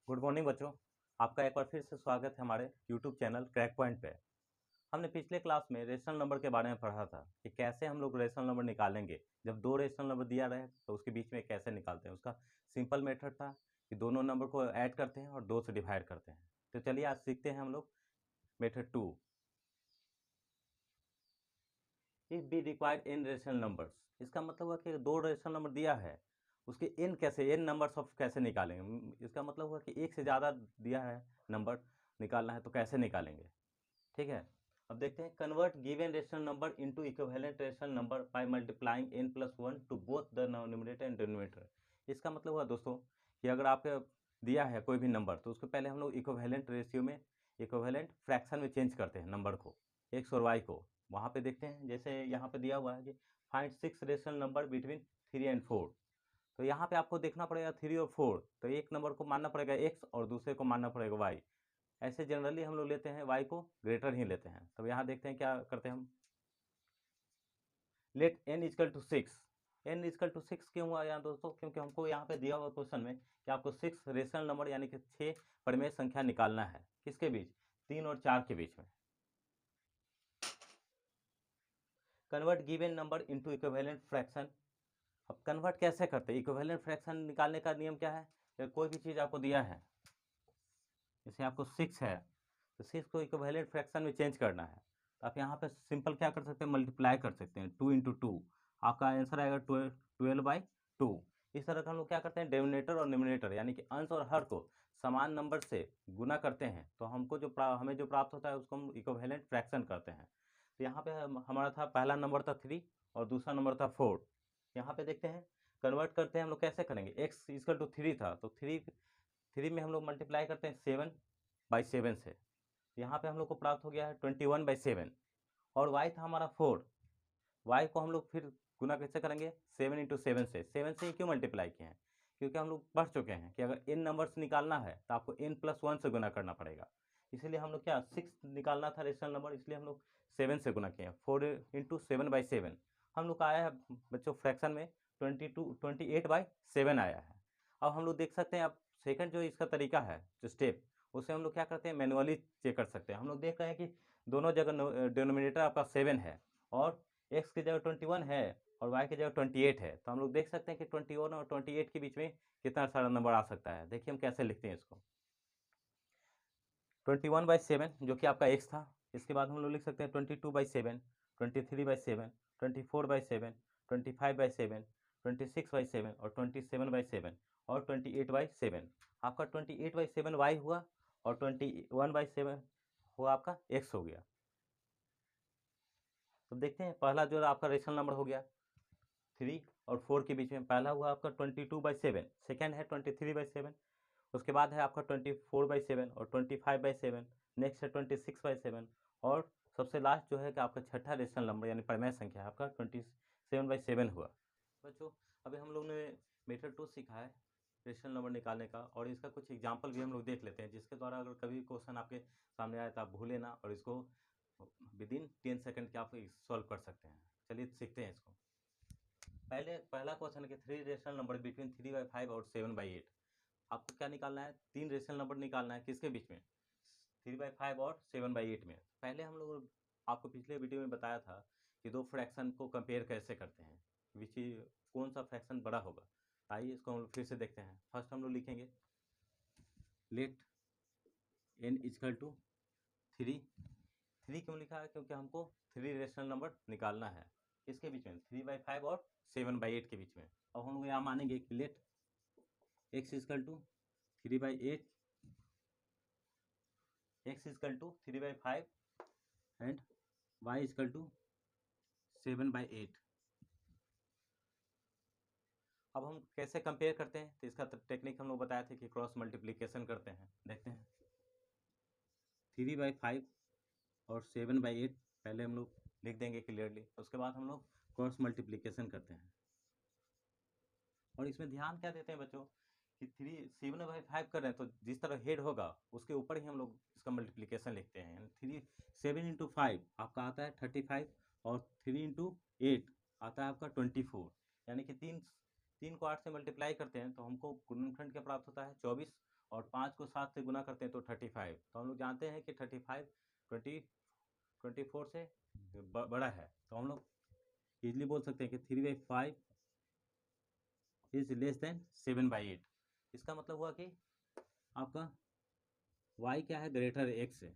Good morning बच्चों। आपका एक बार फिर से स्वागत है हमारे यूट्यूब चैनल क्रैक पॉइंट पे। हमने पिछले क्लास में रेशनल नंबर के बारे में पढ़ा था कि कैसे हम लोग रेशनल नंबर निकालेंगे। जब दो रेशनल नंबर दिया रहे तो उसके बीच में कैसे निकालते हैं। उसका सिंपल मेथड था कि दोनों नंबर को ऐड करते हैं और 2 से डिवाइड करते हैं। तो चलिए आज सीखते हैं हम लोग method 2। If be required in rational numbers, इसका मतलब हुआ कि दो रेशनल नंबर दिया है, उसके इन कैसे इन नंबर्स ऑफ कैसे निकालेंगे। इसका मतलब हुआ कि एक से ज़्यादा दिया है नंबर निकालना है तो कैसे निकालेंगे। ठीक है, अब देखते हैं। Convert given rational number into equivalent rational number by multiplying n+1 to both the numerator and denominator. इसका मतलब हुआ दोस्तों कि अगर आपके दिया है कोई भी नंबर तो उसको पहले हम लोग इक्विवेलेंट रेशियो में, इक्विवेलेंट फ्रैक्शन में चेंज करते हैं नंबर को, एक्स और वाई को। वहाँ पे देखते हैं, जैसे यहाँ पे दिया हुआ है कि find 6 rational number between 3 and 4। तो यहाँ पे आपको देखना पड़ेगा 3 और 4, तो एक नंबर को मानना पड़ेगा एक्स और दूसरे को मानना पड़ेगा वाई। ऐसे जनरली हम लोग लेते हैं वाई को ग्रेटर ही लेते हैं। तब यहाँ देखते हैं क्या करते हैं हम। Let n is equal to 6। n is equal to 6 क्यों हुआ यहाँ दोस्तों? क्योंकि हमको यहाँ पे दिया हुआ क्वेश्चन में कि आपको 6 रेशनल नंबर यानी कि 6 परिमेय संख्या निकालना है। किसके बीच? 3 और 4 के बीच में। Convert given number into equivalent fraction. अब कन्वर्ट कैसे करते हैं? इक्विवेलेंट फ्रैक्शन निकालने का नियम क्या है? कि कोई भी चीज़ आपको दिया है, जैसे आपको 6 है तो 6 को इक्विवेलेंट फ्रैक्शन में चेंज करना है। तो आप यहाँ पे सिंपल क्या कर सकते हैं, मल्टीप्लाई कर सकते हैं 2 इंटू 2। आपका आंसर आएगा 12/2। इस तरह का हम लोग क्या करते हैं, डिनोमिनेटर और न्यूमरेटर यानी कि अंश और हर को समान नंबर से गुना करते हैं तो हमको जो हमें जो प्राप्त होता है उसको हम इक्विवेलेंट फ्रैक्शन करते हैं। तो यहाँ पे हमारा था, पहला नंबर था 3 और दूसरा नंबर था 4। यहाँ पे देखते हैं कन्वर्ट करते हैं हम लोग, कैसे करेंगे। एक्स इजकल टू 3 था तो 3 में हम लोग मल्टीप्लाई करते हैं 7/7 से। यहाँ पे हम लोग को प्राप्त हो गया है 21/7। और y था हमारा 4। y को हम लोग फिर गुना कैसे करेंगे, 7 इंटू 7 से। 7 से ही क्यों मल्टीप्लाई किए हैं? क्योंकि हम लोग पढ़ चुके हैं कि अगर n नंबर्स निकालना है तो आपको n+1 से गुना करना पड़ेगा। इसीलिए हम लोग क्या 6 निकालना था रेशनल नंबर, इसलिए हम लोग 7 से गुना किए हैं। 4 इंटू 7/7 हम लोग का आया है बच्चों फ्रैक्शन में 28/7 आया है। अब हम लोग देख सकते हैं, अब सेकंड जो इसका तरीका है, जो स्टेप, उसे हम लोग क्या करते हैं, मैनुअली चेक कर सकते हैं। हम लोग देख रहे हैं कि दोनों जगह डिनोमिनेटर आपका 7 है और एक्स की जगह 21 है और वाई की जगह 28 है। तो हम लोग देख सकते हैं कि 21 और 28 के बीच में कितना सारा नंबर आ सकता है। देखिए हम कैसे लिखते हैं इसको। 21/7 जो कि आपका एक्स था, इसके बाद हम लोग लिख सकते हैं 22/7, 23/7, 24/7, 25/7, 26/7 और 27/7 और 28/7। आपका 28/7 वाई हुआ और 21/7 हुआ आपका एक्स हो गया। तो देखते हैं, पहला जो आपका रेशनल नंबर हो गया 3 और 4 के बीच में, पहला हुआ आपका 22/7, सेकेंड है 23/7, उसके बाद है आपका 24/7 और 25/7, नेक्स्ट है 26/7 और सबसे लास्ट जो है कि आपका छठा रेशनल नंबर यानी परिमेय संख्या है आपका 27/7 हुआ। बच्चों अभी हम लोग ने मेथड 2 सीखा है रेशनल नंबर निकालने का, और इसका कुछ एग्जाम्पल भी हम लोग देख लेते हैं, जिसके द्वारा अगर कभी क्वेश्चन आपके सामने आए तो आप भूले ना और इसको विदिन 10 सेकंड के आप सॉल्व कर सकते हैं। चलिए सीखते हैं इसको। पहला क्वेश्चन है कि 3 रेशनल नंबर बिटवीन 3/5 और 7/8। आपको क्या निकालना है, 3 रेशनल नंबर निकालना है। किसके बीच में? 3/5 और 7/8 में। पहले हम लोग आपको पिछले वीडियो में बताया था कि दो फ्रैक्शन को कंपेयर कैसे करते हैं, विच कौन सा फ्रैक्शन बड़ा होगा। आइए इसको हम लोग फिर से देखते हैं। फर्स्ट हम लोग लिखेंगे लेट n इजकल टू 3। 3 क्यों लिखा है? क्योंकि हमको 3 रेशनल नंबर निकालना है। किसके बीच में? 3/5 और 7/8 के बीच में। अब हम लोग यहाँ मानेंगे कि let x is equal to 3/8, x is equal to 3/5 and y is equal to 7/8। अब हम कैसे कंपेयर करते हैं, तो इसका टेक्निक हम लोग बताए थे कि क्रॉस मल्टीप्लिकेशन करते हैं। देखते हैं 3/5 और 7/8 पहले हम लोग लिख देंगे क्लियरली, उसके बाद हम लोग क्रॉस मल्टीप्लिकेशन करते हैं। और इसमें ध्यान क्या देते हैं बच्चों कि 7/5 कर रहे हैं तो जिस तरह हेड होगा उसके ऊपर ही हम लोग इसका मल्टीप्लिकेशन लिखते हैं। 7 इंटू 5 आपका आता है 35 और 3 इंटू 8 आता है आपका 24। यानी कि तीन को 8 से मल्टीप्लाई करते हैं तो हमको गुणनखंड क्या प्राप्त होता है 24, और 5 को 7 से गुना करते हैं तो 35। तो हम लोग जानते हैं कि 35 24 से बड़ा है, तो हम लोग इजली बोल सकते हैं कि 3/5 इज लेस देन 7/8। इसका मतलब हुआ कि आपका y क्या है, ग्रेटर x से।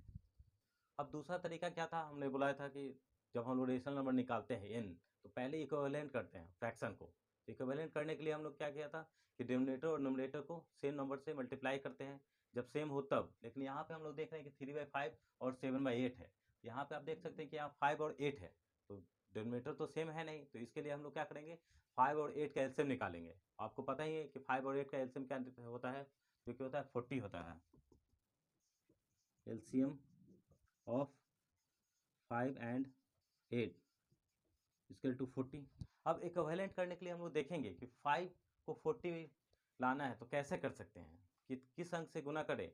अब दूसरा तरीका क्या था, हमने बुलाया था कि जब हम लोग रेशनल नंबर निकालते हैं n, तो पहले इक्विवेलेंट करते हैं फ्रैक्शन को। इक्विवेलेंट करने के लिए हम लोग क्या किया था कि डिनोमिनेटर और न्यूमरेटर को सेम नंबर से मल्टीप्लाई करते हैं जब सेम हो तब। लेकिन यहाँ पे हम लोग देख रहे हैं कि 3/5 और 7/8 है। यहाँ पे आप देख सकते हैं कि यहाँ 5 और 8 है, तो डिनोमिनेटर तो सेम है नहीं, तो इसके लिए हम लोग क्या करेंगे, 5 और 8 का एलसीएम निकालेंगे। आपको पता ही है कि 5 और 8 का एलसीएम क्या होता है, जो कि होता है 40 होता है। LCM of 5 and 8 equal to 40। अब इक्विवेलेंट करने के लिए हम लोग देखेंगे कि 5 को 40 लाना है तो कैसे कर सकते हैं, कि किस अंक से गुना करें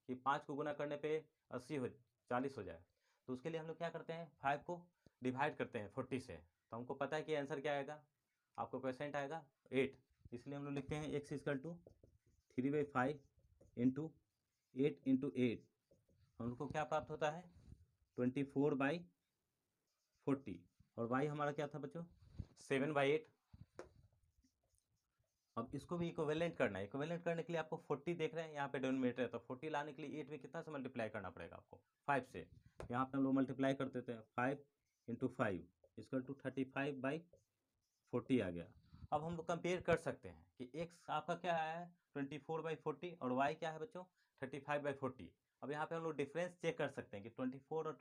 कि 5 को गुना करने पे 40 हो जाए। तो उसके लिए हम लोग क्या करते हैं, 5 को डिवाइड करते हैं 40 से, तो हमको पता है कि आंसर क्या आएगा, आपको क्वेश्चन आएगा 8। इसलिए हम लोग लिखते हैं x equal to 3/5 into 8 into 8, हम लोग को क्या प्राप्त होता है 24/40। और y हमारा क्या था बच्चों, 7/8। अब इसको भी इक्विवेलेंट करना है। इक्विवेलेंट करने के लिए आपको 40 देख रहे हैं यहाँ पे डिनोमिनेटर है, तो 40 लाने के लिए 8 में कितना से मल्टीप्लाई करना पड़ेगा आपको, 5 से। यहाँ पे हम लोग मल्टीप्लाई कर देते हैं 5 इंटू 5 इक्वल टू 35/40 आ गया। अब हम लोग कंपेयर कर सकते हैं कि x आपका क्या आया है 24/40 और y क्या है बच्चों 35/40। अब यहाँ पे हम लोग डिफरेंस चेक कर सकते हैं कि 24 और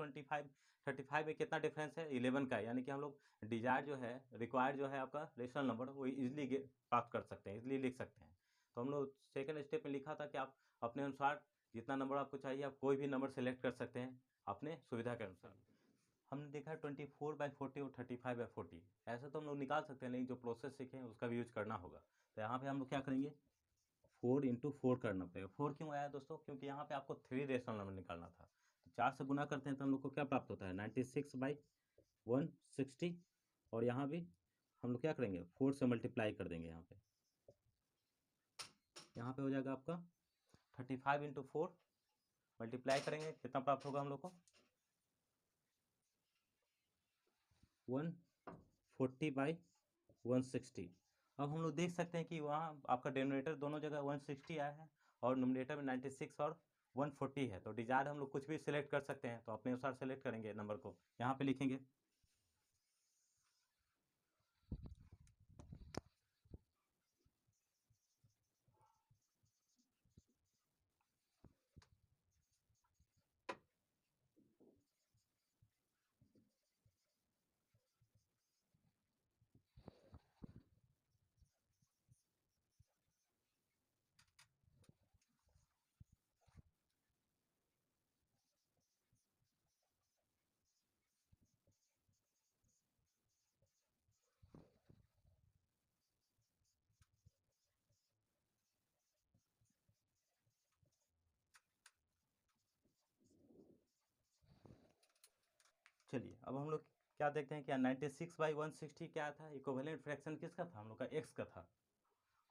35 में कितना डिफरेंस है, 11 का है। यानी कि हम लोग डिजायर जो है, रिक्वायर्ड जो है आपका रेशनल नंबर, वो इजिली प्राप्त कर सकते हैं, इजिली लिख सकते हैं। तो हम लोग सेकंड स्टेप में लिखा था कि आप अपने अनुसार जितना नंबर आपको चाहिए आप कोई भी नंबर सेलेक्ट कर सकते हैं अपने सुविधा के अनुसार। हमने देखा 24/40 और 35/40, ऐसे तो हम लोग निकाल सकते हैं, नहीं जो प्रोसेस सीखे हैं उसका भी यूज करना होगा। तो यहाँ पे हम लोग क्या करेंगे, 4 इंटू 4 करना पड़ेगा। 4 क्यों आया दोस्तों, क्योंकि यहाँ पे आपको 3 रेशनल नंबर निकालना था। तो 4 से गुना करते हैं तो हम लोग को क्या प्राप्त होता है 96/160, और यहाँ भी हम लोग क्या करेंगे 4 से मल्टीप्लाई कर देंगे। यहाँ पे हो जाएगा आपका 35 इंटू 4 मल्टीप्लाई करेंगे, कितना प्राप्त होगा हम लोग को 140/160। अब हम लोग देख सकते हैं कि वहाँ आपका डिनोमिनेटर दोनों जगह 160 आया है और न्यूमरेटर में 96 और 140 है। तो डिजायर हम लोग कुछ भी सिलेक्ट कर सकते हैं, तो अपने अनुसार सेलेक्ट करेंगे नंबर को, यहाँ पे लिखेंगे। चलिए अब हम लोग क्या देखते हैं कि 96/160 क्या था, इक्विवेलेंट फ्रैक्शन किसका था, हम लोग का x का था।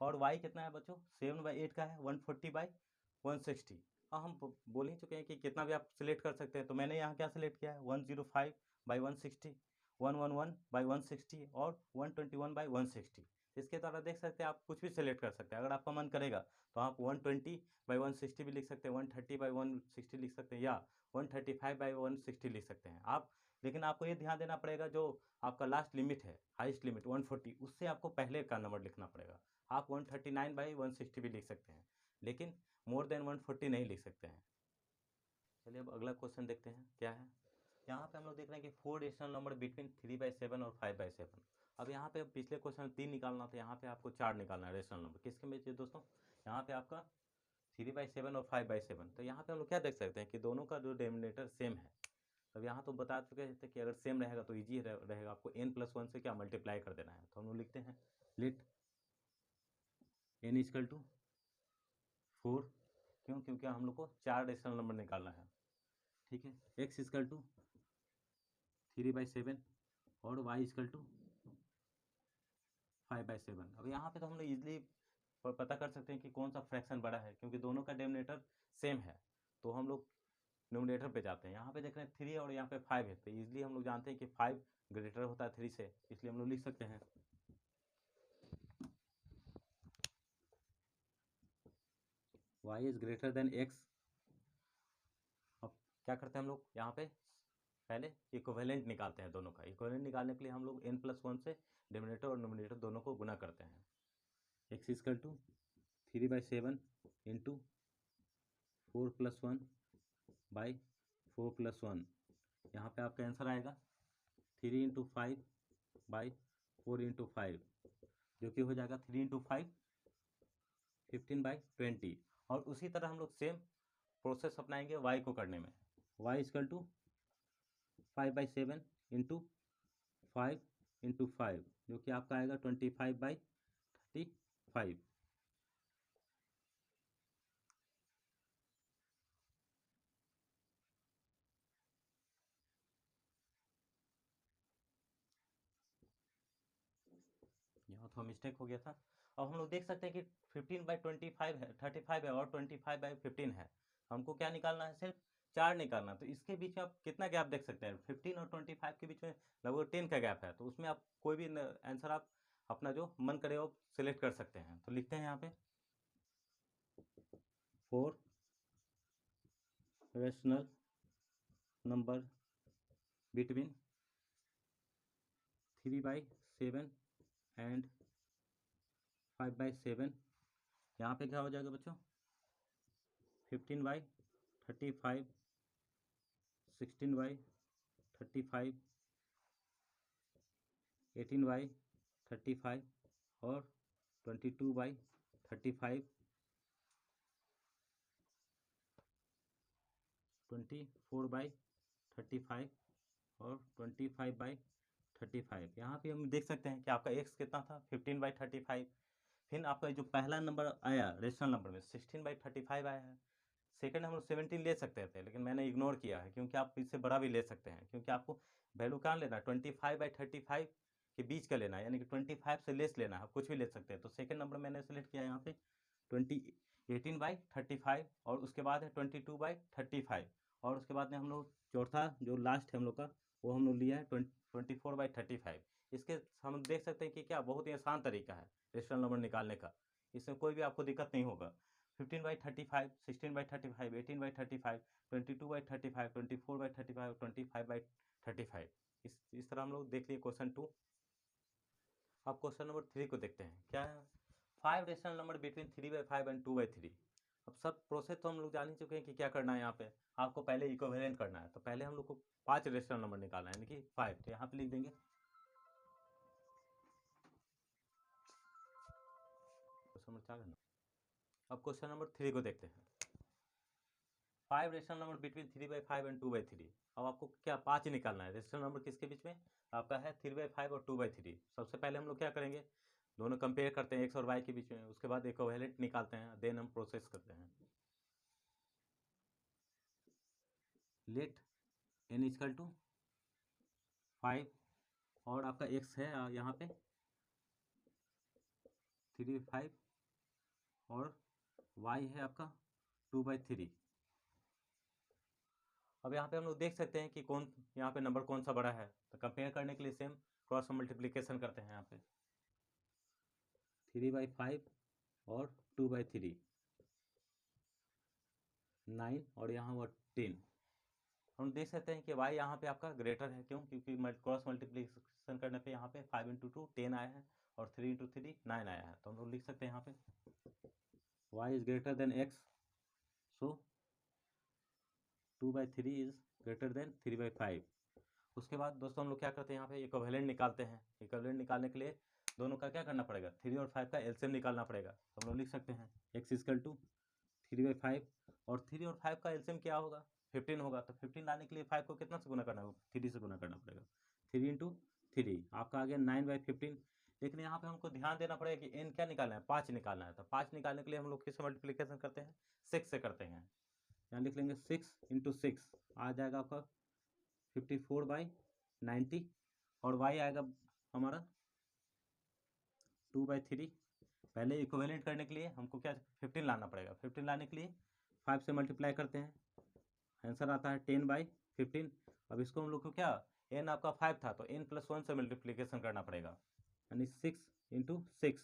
और y कितना है बच्चों 7/8 का है, 140/160। हाँ हम बोल ही चुके हैं कि कितना भी आप सिलेक्ट कर सकते हैं। तो मैंने यहाँ क्या सिलेक्ट किया है 105/160, 111/160 और 121/160। इसके द्वारा देख सकते हैं आप कुछ भी सिलेक्ट कर सकते हैं। अगर आपका मन करेगा तो आप 120/160 भी लिख सकते हैं, 130/160 लिख सकते हैं, या 135/160 लिख सकते हैं आप। लेकिन आपको ये ध्यान देना पड़ेगा जो आपका लास्ट लिमिट है, हाईएस्ट लिमिट 140, उससे आपको पहले का नंबर लिखना पड़ेगा। आप 139/160 भी लिख सकते हैं, लेकिन मोर देन 140 नहीं लिख सकते हैं। चलिए अब अगला क्वेश्चन देखते हैं क्या है। यहाँ पे हम लोग देख रहे हैं कि 4 रेशनल नंबर बिटवीन 3/7 और 5/7। अब यहाँ पे पिछले क्वेश्चन 3 निकालना था, यहाँ पे आपको 4 निकालना है रेशनल नंबर। किसके में दोस्तों, यहाँ पे आपका 3/7 और 5/7। तो यहाँ पे हम लोग क्या देख सकते हैं कि दोनों का जो डिनोमिनेटर सेम है। अब यहाँ तो बता चुके थे कि अगर सेम रहेगा तो ईजी रहेगा, आपको n+1 से क्या मल्टीप्लाई कर देना है। तो हम लोग लिखते हैं लेट n इक्वल टू 4। क्यों, क्योंकि हम लोग को 4 रेशनल नंबर निकालना है। ठीक है, x इक्वल टू 3/7 और y इक्वल टू 5/7। अब यहाँ पे तो हम लोग इजिली पता कर सकते हैं कि कौन सा फ्रैक्शन बड़ा है, क्योंकि दोनों का और यहाँ पे 5 है, तो ईजिली हम लोग जानते हैं कि 5 ग्रेटर होता है 3 से, इसलिए हम लोग लिख सकते हैं y is greater than x। अब क्या करते हैं हम लोग यहाँ पे पहले इक्विवेलेंट निकालते हैं दोनों का। इक्विवेलेंट निकालने के लिए हम लोग n+1 से डिनोमिनेटर और नोमिनेटर दोनों को गुना करते हैं। x equal to 3/7 into 4+1 by 4+1, यहाँ पे आपका आंसर आएगा 3 × 5 बाई 4 × 5, जो कि हो जाएगा 3 × 5 15/20। और उसी तरह हम लोग सेम प्रोसेस अपनाएंगे y को करने में। y इक्वल टू 5/7 इंटू 5 × 5, जो कि आपका आएगा 25/35। यहाँ तो मिस्टेक हो गया था। अब हम लोग देख सकते हैं कि 15/25 है, 35 है और 25/15 है। हमको क्या निकालना है, सिर्फ 4 निकालना है। तो इसके बीच में आप कितना गैप देख सकते हैं, 15 और 25 के बीच में लगभग 10 का गैप है। तो उसमें आप कोई भी आंसर आप अपना जो मन करे वो सिलेक्ट कर सकते हैं। तो लिखते हैं यहाँ पे 4 रैशनल नंबर बिटवीन 3/7 एंड 5/7। यहाँ पे क्या हो जाएगा बच्चों, 15/35, 16/35, 18/35 और 22/35, 24/35 और 25/35। यहाँ पे हम देख सकते हैं कि आपका x कितना था, 15/35। फिर आपका जो पहला नंबर आया रेशनल नंबर में 16/35 आया है। सेकंड हम लोग 17 ले सकते थे, लेकिन मैंने इग्नोर किया है, क्योंकि आप इससे बड़ा भी ले सकते हैं, क्योंकि आपको वैल्यू कहाँ लेना है, 25/35 के बीच का लेना है, यानी कि 25 से लेस लेना है। आप कुछ भी ले सकते हैं। तो सेकंड नंबर मैंने सेलेक्ट किया यहाँ पे 18/35 और उसके बाद है 22/35 और उसके बाद में हम लोग चौथा जो लास्ट है हम लोग का वो हम लोग लिया है 24/35। इसके हम देख सकते हैं कि क्या बहुत ही आसान तरीका है रेशनल नंबर निकालने का। इसमें कोई भी आपको दिक्कत नहीं होगा। 15/35, 16/35, 18/35, 22/35, 24/35, 25/35। इस तरह हम लोग देख लिए क्वेश्चन 2। अब क्वेश्चन नंबर 3 को देखते हैं। क्या है, 5 रेशनल नंबर बिटवीन 3/5 एंड 2/3। अब सब प्रोसेस तो हम लोग जान ही चुके हैं कि क्या करना है। यहाँ पे आपको पहले इक्विवेलेंट करना है। तो पहले हम लोग को 5 रेशनल नंबर निकालना है, यानी कि 5। तो यहाँ पे लिख देंगे क्वेश्चन नंबर 4 है ना। अब क्वेश्चन नंबर 3 को देखते हैं। 5 रेशनल नंबर बिटवीन 3/5 एंड 2/3। अब आपको क्या 5 निकालना है। रेशनल नंबर किसके बीच में, आपका है 3/5 और 2/3। सबसे पहले हम लोग क्या करेंगे, दोनों कंपेयर करते हैं x और y के बीच में। उसके बाद इक्विवेलेंट निकालते हैं, देन हम प्रोसेस करते हैं। लेट n इक्वल टू 5 और आपका x है यहाँ पे 3/5 और y है आपका 2/3। अब यहाँ पे हम लोग देख सकते हैं कि कौन यहाँ पे नंबर कौन सा बड़ा है। तो कंपेयर करने के लिए सेम क्रॉस मल्टीप्लिकेशन करते हैं। यहाँ पे 3/5 और 2/3, 9 और यहाँ हुआ 10। हम देख सकते हैं कि y यहाँ पे आपका ग्रेटर है। क्यों, क्योंकि क्रॉस मल्टीप्लिकेशन करने पे यहाँ पे 5 × 2 10 आया है और 3 × 3 9 आया है। तो हम लोग लिख सकते हैं यहाँ पे y is greater than x, so 2/3 is greater than 3/5। उसके बाद दोस्तों हम लोग क्या करते हैं, यहाँ पे इक्विवेलेंट निकालते हैं। इक्विवेलेंट निकालने के लिए दोनों का क्या करना पड़ेगा, 3 और 5 का एलसीएम निकालना पड़ेगा। तो हम लोग लिख सकते हैं x इक्वल टू 3/5 और 3 और 5 का एलसीएम क्या होगा, 15 होगा। तो 15 लाने के लिए 5 को कितना से गुना करना होगा, 3 से गुना करना पड़ेगा। 3 × 3 आपका आ गया 9/15। लेकिन यहाँ पे हमको ध्यान देना पड़ेगा कि n क्या निकालना है, 5 निकालना है। तो 5 निकालने के लिए हम लोग किससे मल्टीप्लिकेशन करते हैं, 6 से करते हैं। यहाँ लिख लेंगे 6 × 6 आ जाएगा आपका 54/90 और y आएगा हमारा 2/3। पहले इक्विवेलेंट करने के लिए हमको क्या 15 लाना पड़ेगा। 15 लाने के लिए 5 से मल्टीप्लाई करते हैं, आंसर आता है 10/15 अब इसको हम लोग को क्या, n आपका 5 था तो n+1 से मल्टीप्लीकेशन करना पड़ेगा, यानी 6 × 6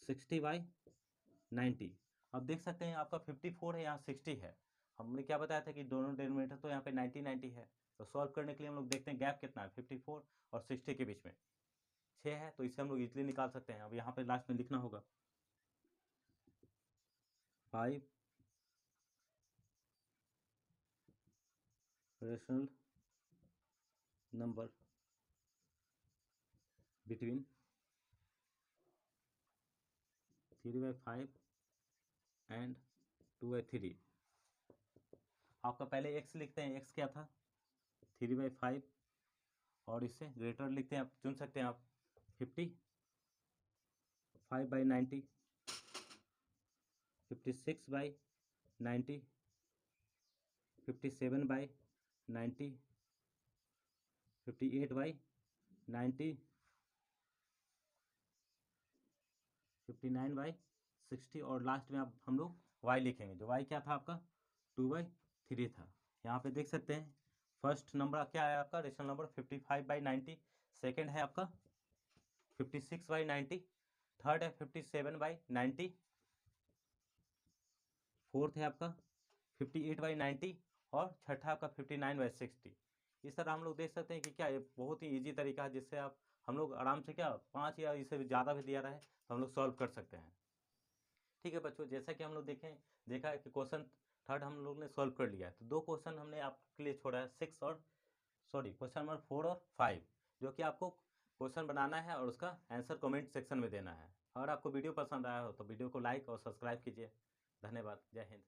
60/90। अब देख सकते हैं आपका 54 है, यहाँ 60 है। हमने क्या बताया था कि दोनों डिनोमिनेटर तो यहाँ पे 90 है। तो सॉल्व करने के लिए हम लोग देखते हैं गैप कितना है, 54 और 60 के बीच में 6 है, तो इसे हम लोग इजीली निकाल सकते हैं। अब यहाँ पे लास्ट में लिखना होगा 5 रेशनल नंबर बिटवीन 3/5 एंड 2/3। आपका पहले x लिखते हैं, x क्या था 3/5, और इससे ग्रेटर लिखते हैं, आप चुन सकते हैं आप 55/90, 56/90, 57/90, 58/90, 59/60, और लास्ट में आप हम लोग y लिखेंगे, जो y क्या था आपका 2/3 था। यहाँ पे देख सकते हैं फर्स्ट नंबर क्या है आपका रेशनल नंबर 55/90, सेकेंड है आपका 56/90, थर्ड है 57/90, फोर्थ है आपका 58/90, और छठा आपका 59/60। इस तरह हम लोग देख सकते हैं कि क्या ये बहुत ही इजी तरीका है, जिससे आप हम लोग आराम से क्या 5 या इससे ज़्यादा भी दिया रहे तो हम लोग सॉल्व कर सकते हैं। ठीक है बच्चों, जैसा कि हम लोग देखा है कि क्वेश्चन थर्ड हम लोग ने सॉल्व कर लिया है, तो 2 क्वेश्चन हमने आपके लिए छोड़ा है, क्वेश्चन नंबर 4 और 5, जो कि आपको क्वेश्चन बनाना है और उसका आंसर कमेंट सेक्शन में देना है। अगर आपको वीडियो पसंद आया हो तो वीडियो को लाइक और सब्सक्राइब कीजिए। धन्यवाद। जय हिंद।